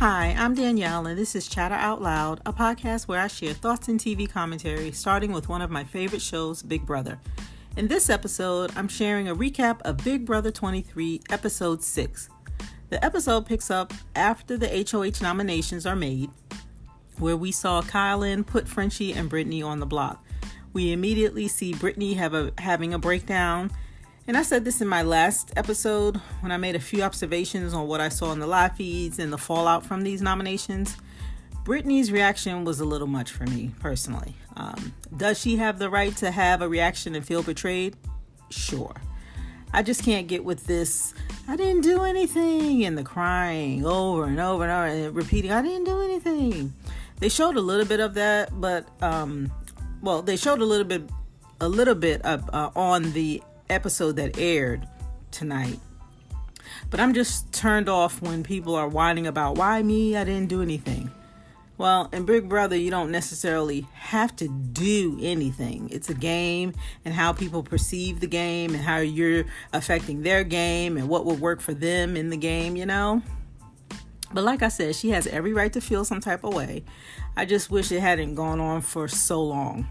Hi, I'm Danielle, and this is Chatter Out Loud, a podcast where I share thoughts and TV commentary, starting with one of my favorite shows, Big Brother. In this episode, I'm sharing a recap of Big Brother 23, Episode 6. The episode picks up after the HOH nominations are made, where we saw Kylan put Frenchie and Britney on the block. We immediately see Britney having a breakdown. And I said this in my last episode when I made a few observations on what I saw in the live feeds and the fallout from these nominations. Britney's reaction was a little much for me, personally. Does she have the right to have a reaction and feel betrayed? Sure. I just can't get with this, I didn't do anything, and the crying over and over and over and repeating, I didn't do anything. They showed a little bit of that, but, they showed a little bit on the episode that aired tonight. But I'm just turned off when people are whining about, why me? I didn't do anything. Well, in Big Brother, you don't necessarily have to do anything. It's a game, and how people perceive the game and how you're affecting their game and what will work for them in the game, you know? But like I said, she has every right to feel some type of way. I just wish it hadn't gone on for so long.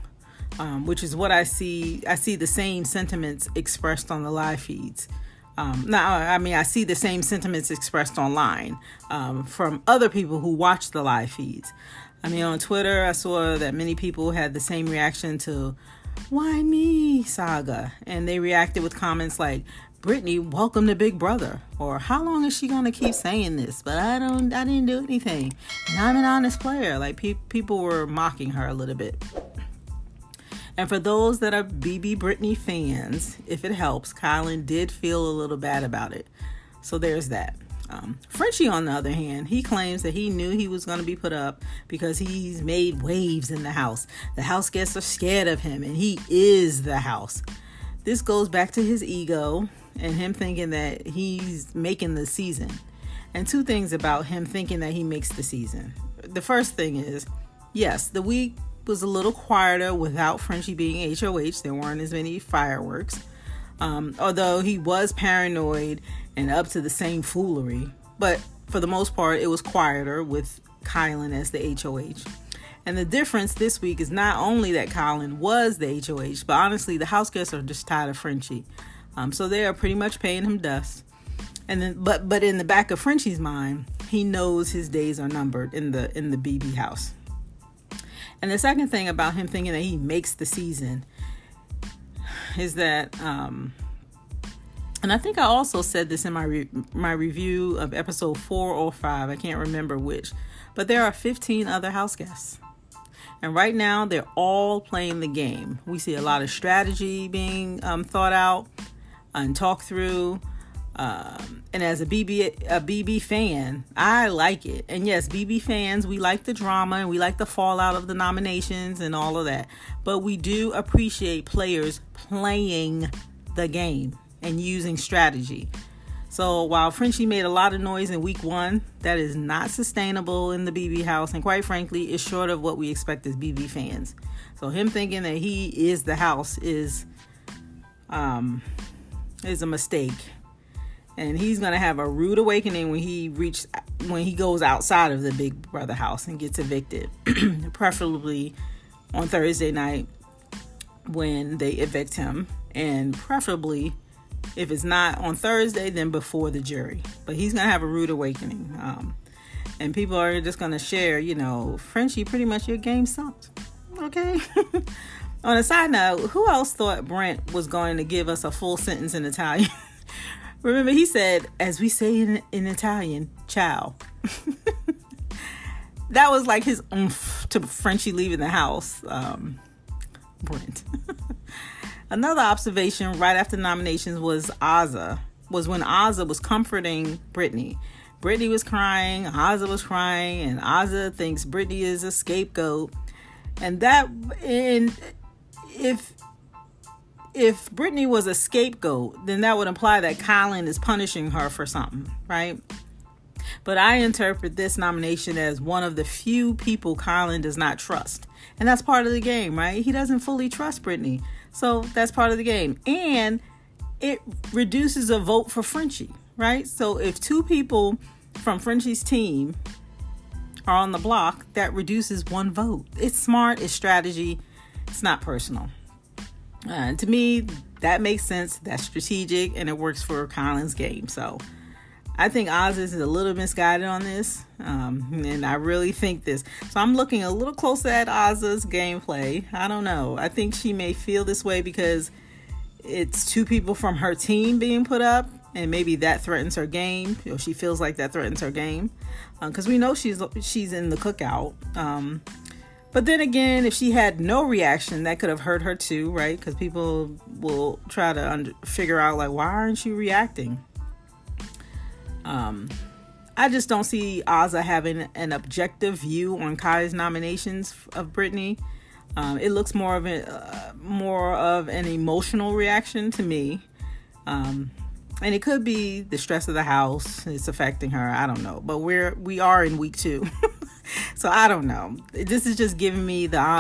Which is what I see. I see the same sentiments expressed on the live feeds. I see the same sentiments expressed online from other people who watch the live feeds. I mean, on Twitter, I saw that many people had the same reaction to "Why me?" saga, and they reacted with comments like, "Britney, welcome to Big Brother," or "How long is she gonna keep saying this? But I didn't do anything, and I'm an honest player." Like people were mocking her a little bit. And for those that are BB Britney fans, if it helps, Kylan did feel a little bad about it. So there's that. Frenchie, on the other hand, he claims that he knew he was going to be put up because he's made waves in the house. The house guests are scared of him, and he is the house. This goes back to his ego and him thinking that he's making the season. And two things about him thinking that he makes the season. The first thing is, yes, the week was a little quieter without Frenchie being HOH. There weren't as many fireworks. Although he was paranoid and up to the same foolery. But for the most part, it was quieter with Kylan as the HOH. And the difference this week is not only that Kylan was the HOH, but honestly, the house guests are just tired of Frenchie. So they are pretty much paying him dust. And then, but in the back of Frenchie's mind, he knows his days are numbered in the BB house. And the second thing about him thinking that he makes the season is that, and I think I also said this in my review of episode 4 or 5, I can't remember which, but there are 15 other house guests. And right now, they're all playing the game. We see a lot of strategy being thought out and talked through. And as a BB fan, I like it. And yes, BB fans, we like the drama and we like the fallout of the nominations and all of that. But we do appreciate players playing the game and using strategy. So while Frenchie made a lot of noise in week 1, that is not sustainable in the BB house. And quite frankly, is short of what we expect as BB fans. So him thinking that he is the house is a mistake. And he's going to have a rude awakening when he goes outside of the Big Brother house and gets evicted. Preferably on Thursday night when they evict him. And preferably, if it's not on Thursday, then before the jury. But he's going to have a rude awakening. And people are just going to share, Frenchie, pretty much your game sucked. Okay? On a side note, who else thought Brent was going to give us a full sentence in Italian? Remember, he said, as we say in Italian, ciao. That was like his oomph to Frenchie leaving the house. Brent. Another observation right after nominations was when Azza was comforting Britney. Britney was crying, Azza was crying, and Azza thinks Britney is a scapegoat. And if Britney was a scapegoat, then that would imply that Kylan is punishing her for something, right? But I interpret this nomination as one of the few people Kylan does not trust. And that's part of the game, right? He doesn't fully trust Britney. So that's part of the game. And it reduces a vote for Frenchie, right? So if two people from Frenchie's team are on the block, that reduces one vote. It's smart, it's strategy, it's not personal. To me, that makes sense, that's strategic, and it works for Colin's game. So I think Oz is a little misguided on this, and I really think this. So I'm looking a little closer at Oz's gameplay. I don't know. I think she may feel this way because it's two people from her team being put up, and maybe that threatens her game, or she feels like that threatens her game, because we know she's in the cookout. But then again, if she had no reaction, that could have hurt her too, right? Because people will try to figure out, like, why aren't you reacting? I just don't see Ozza having an objective view on Kai's nominations of Britney. It looks more of an emotional reaction to me. And it could be the stress of the house. It's affecting her. I don't know. But we are in week 2. So I don't know. This is just giving me that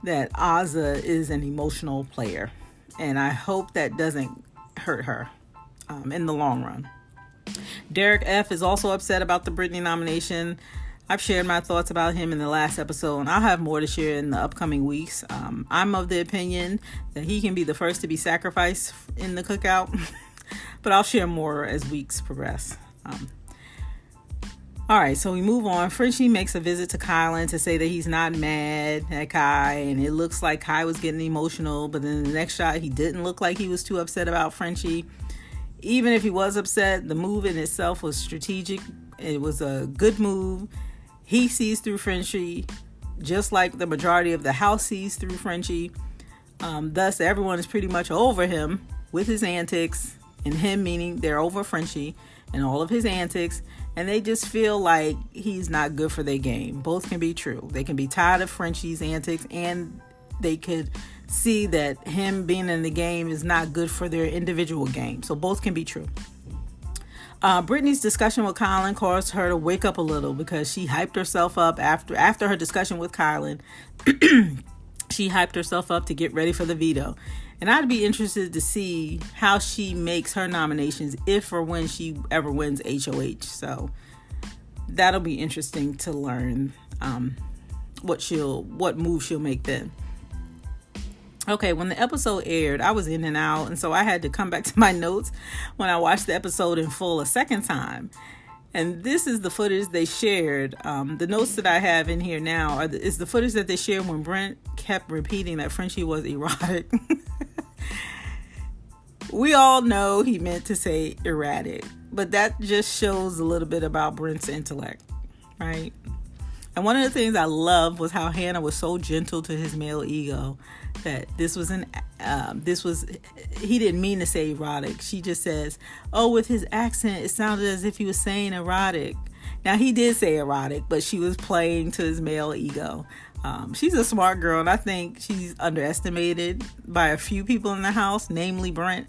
Ozza is an emotional player. And I hope that doesn't hurt her in the long run. Derek F. is also upset about the Britney nomination. I've shared my thoughts about him in the last episode, and I'll have more to share in the upcoming weeks. I'm of the opinion that he can be the first to be sacrificed in the cookout, but I'll share more as weeks progress. All right, so we move on. Frenchie makes a visit to Kylan to say that he's not mad at Kai, and it looks like Kai was getting emotional, but then in the next shot, he didn't look like he was too upset about Frenchie. Even if he was upset, the move in itself was strategic. It was a good move. He sees through Frenchie, just like the majority of the house sees through Frenchie. Thus, everyone is pretty much over him with his antics, and him meaning they're over Frenchie and all of his antics, and they just feel like he's not good for their game. Both can be true. They can be tired of Frenchie's antics, and they could see that him being in the game is not good for their individual game. So both can be true. Britney's discussion with Colin caused her to wake up a little because she hyped herself up after her discussion with Colin. She hyped herself up to get ready for the veto. And I'd be interested to see how she makes her nominations if or when she ever wins HOH. So that'll be interesting to learn what move she'll make then. Okay, when the episode aired, I was in and out, and so I had to come back to my notes when I watched the episode in full a second time. And this is the footage they shared. The notes that I have in here now is the footage that they shared when Brent kept repeating that Frenchie was erotic. We all know he meant to say erratic, but that just shows a little bit about Brent's intellect, right? And one of the things I loved was how Hannah was so gentle to his male ego that he didn't mean to say erotic. She just says, oh, with his accent, it sounded as if he was saying erotic. Now, he did say erotic, but she was playing to his male ego. She's a smart girl, and I think she's underestimated by a few people in the house, namely Brent.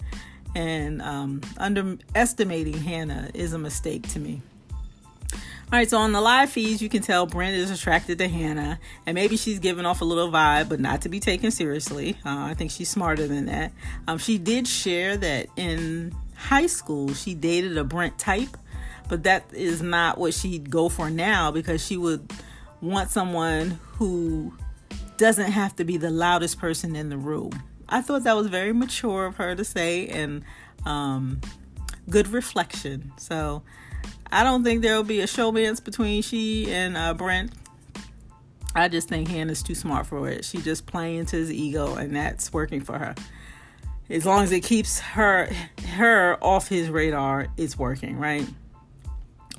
And underestimating Hannah is a mistake to me. All right, so on the live feeds, you can tell Brent is attracted to Hannah, and maybe she's giving off a little vibe, but not to be taken seriously. I think she's smarter than that. She did share that in high school, she dated a Brent type, but that is not what she'd go for now because she would want someone who doesn't have to be the loudest person in the room. I thought that was very mature of her to say, and good reflection. So I don't think there'll be a showmance between she and Brent. I just think Hannah's too smart for it. She's just playing to his ego, and that's working for her. As long as it keeps her off his radar, it's working, right?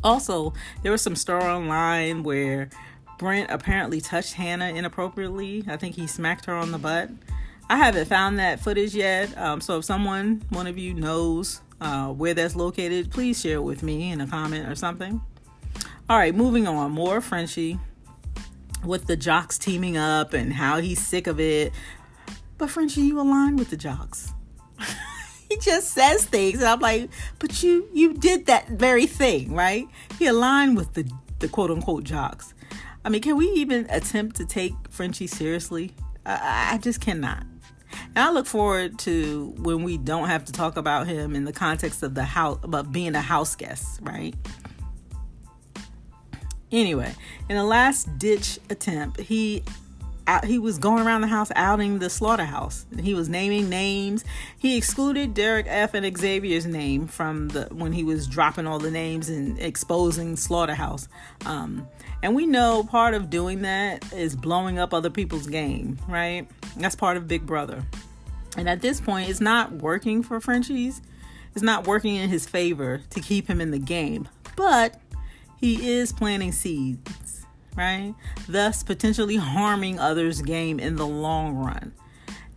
Also, there was some story online where Brent apparently touched Hannah inappropriately. I think he smacked her on the butt. I haven't found that footage yet. So if one of you knows where that's located, please share it with me in a comment or something. All right, moving on. More Frenchie with the jocks teaming up and how he's sick of it. But Frenchie, you align with the jocks. He just says things, and I'm like, but you did that very thing, right? He aligned with the quote-unquote jocks. I mean, can we even attempt to take Frenchie seriously? I just cannot. And I look forward to when we don't have to talk about him in the context of the house, about being a house guest, right? Anyway, in a last-ditch attempt, he was going around the house outing the slaughterhouse. He was naming names. He excluded Derek F. and Xavier's name from when he was dropping all the names and exposing slaughterhouse. And we know part of doing that is blowing up other people's game, right? That's part of Big Brother. And at this point, it's not working for Frenchie's. It's not working in his favor to keep him in the game. But he is planting seeds, right? Thus potentially harming others' game in the long run.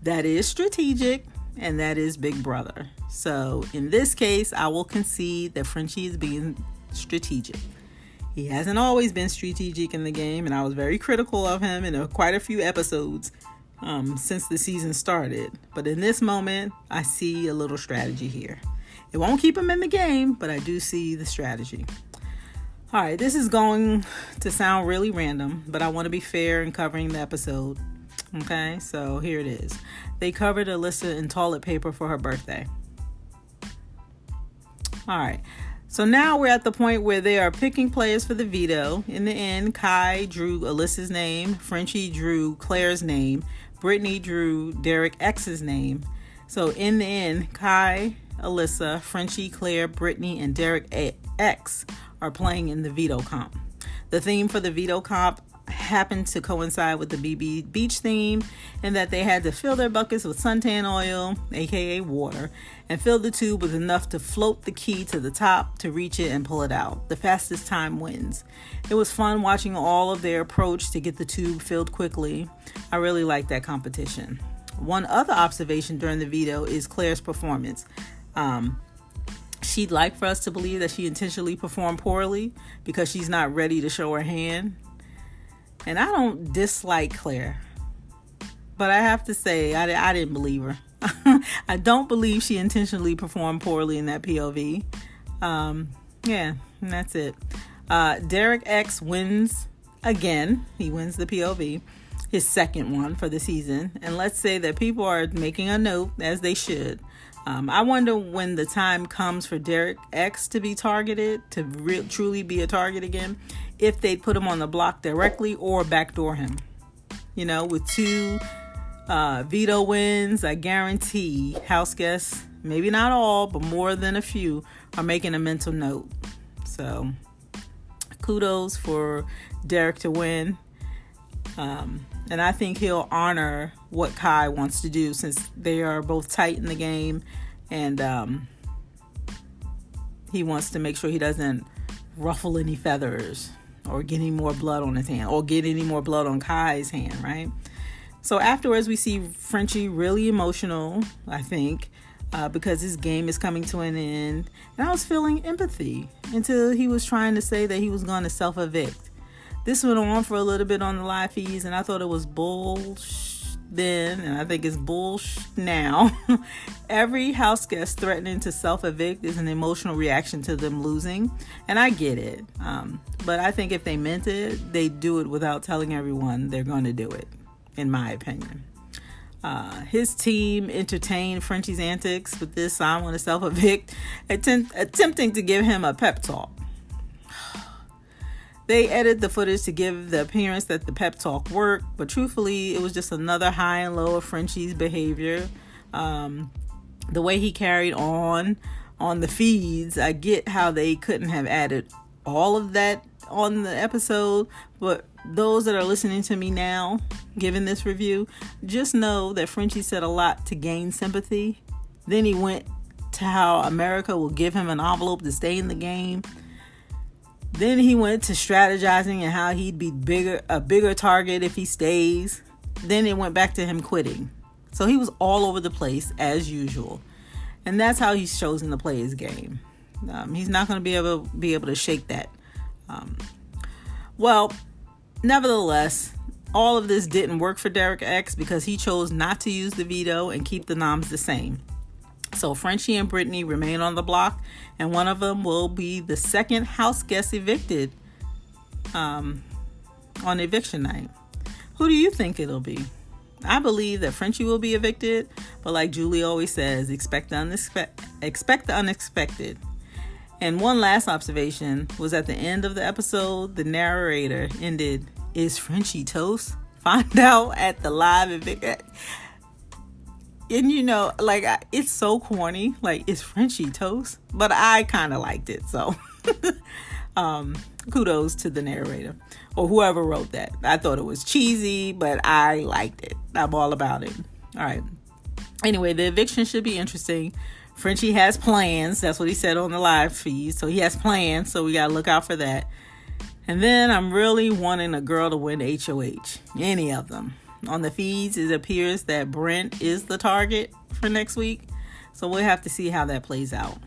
That is strategic, and that is Big Brother. So in this case, I will concede that Frenchie is being strategic. He hasn't always been strategic in the game, and I was very critical of him in quite a few episodes since the season started. But in this moment, I see a little strategy here. It won't keep him in the game, but I do see the strategy. All right, this is going to sound really random, but I want to be fair in covering the episode. Okay, so here it is. They covered Alyssa in toilet paper for her birthday. All right. So now we're at the point where they are picking players for the veto. In the end, Kai drew Alyssa's name, Frenchie drew Claire's name, Brittany drew Derek X's name. So in the end, Kai, Alyssa, Frenchie, Claire, Brittany, and Derek X are playing in the veto comp. The theme for the veto comp happened to coincide with the BB Beach theme, and that they had to fill their buckets with suntan oil, aka water, and fill the tube with enough to float the key to the top to reach it and pull it out. The fastest time wins. It was fun watching all of their approach to get the tube filled quickly. I really liked that competition. One other observation during the veto is Claire's performance. She'd like for us to believe that she intentionally performed poorly because she's not ready to show her hand. And I don't dislike Claire, but I have to say I didn't believe her. I don't believe she intentionally performed poorly in that POV. Yeah, and that's it. Derek X wins again. He wins the POV, his second one for the season. And let's say that people are making a note, as they should. I wonder when the time comes for Derek X to be targeted, to truly be a target again, if they put him on the block directly or backdoor him. You know, with 2 veto wins, I guarantee house guests, maybe not all, but more than a few, are making a mental note. So kudos for Derek to win. And I think he'll honor what Kai wants to do, since they are both tight in the game, and he wants to make sure he doesn't ruffle any feathers or get any more blood on his hand, or get any more blood on Kai's hand, right? So afterwards, we see Frenchie really emotional, I think, because his game is coming to an end. And I was feeling empathy until he was trying to say that he was going to self-evict. This went on for a little bit on the live feeds, and I thought it was bullshit then, and I think it's bullshit now. Every house guest threatening to self-evict is an emotional reaction to them losing, and I get it. But I think if they meant it, they'd do it without telling everyone they're going to do it, in my opinion. His team entertained Frenchie's antics with this "I want to self-evict," attempting to give him a pep talk. They edited the footage to give the appearance that the pep talk worked, but truthfully, it was just another high and low of Frenchie's behavior. The way he carried on the feeds, I get how they couldn't have added all of that on the episode, but those that are listening to me now, giving this review, just know that Frenchie said a lot to gain sympathy. Then he went to how America will give him an envelope to stay in the game. Then he went to strategizing and how he'd be a bigger target if he stays. Then it went back to him quitting. So he was all over the place as usual. And that's how he's chosen to play his game. He's not going to be able to shake that. Well, nevertheless, all of this didn't work for Derek X because he chose not to use the veto and keep the noms the same. So Frenchie and Britney remain on the block, and one of them will be the second house guest evicted on eviction night. Who do you think it'll be? I believe that Frenchie will be evicted, but like Julie always says, expect the unexpected. And one last observation was at the end of the episode, the narrator ended, "Is Frenchie toast?" Find out at the live event. And it's so corny. Like, is Frenchie toast? But I kind of liked it. So kudos to the narrator or whoever wrote that. I thought it was cheesy, but I liked it. I'm all about it. All right. Anyway, the eviction should be interesting. Frenchie has plans. That's what he said on the live feed. So he has plans. So we got to look out for that. And then I'm really wanting a girl to win HOH. Any of them. On the feeds, it appears that Brent is the target for next week. So we'll have to see how that plays out.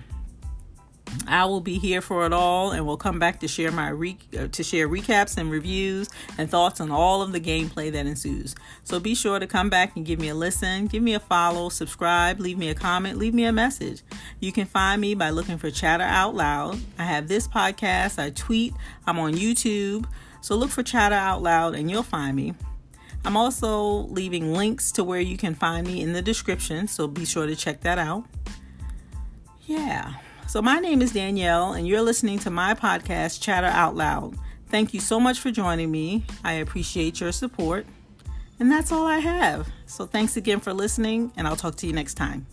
I will be here for it all, and we'll come back to share recaps and reviews and thoughts on all of the gameplay that ensues. So be sure to come back and give me a listen, give me a follow, subscribe, leave me a comment, leave me a message. You can find me by looking for Chatter Out Loud. I have this podcast, I tweet, I'm on YouTube. So look for Chatter Out Loud and you'll find me. I'm also leaving links to where you can find me in the description, so be sure to check that out. Yeah. So my name is Danielle, and you're listening to my podcast, Chatter Out Loud. Thank you so much for joining me. I appreciate your support. And that's all I have. So thanks again for listening, and I'll talk to you next time.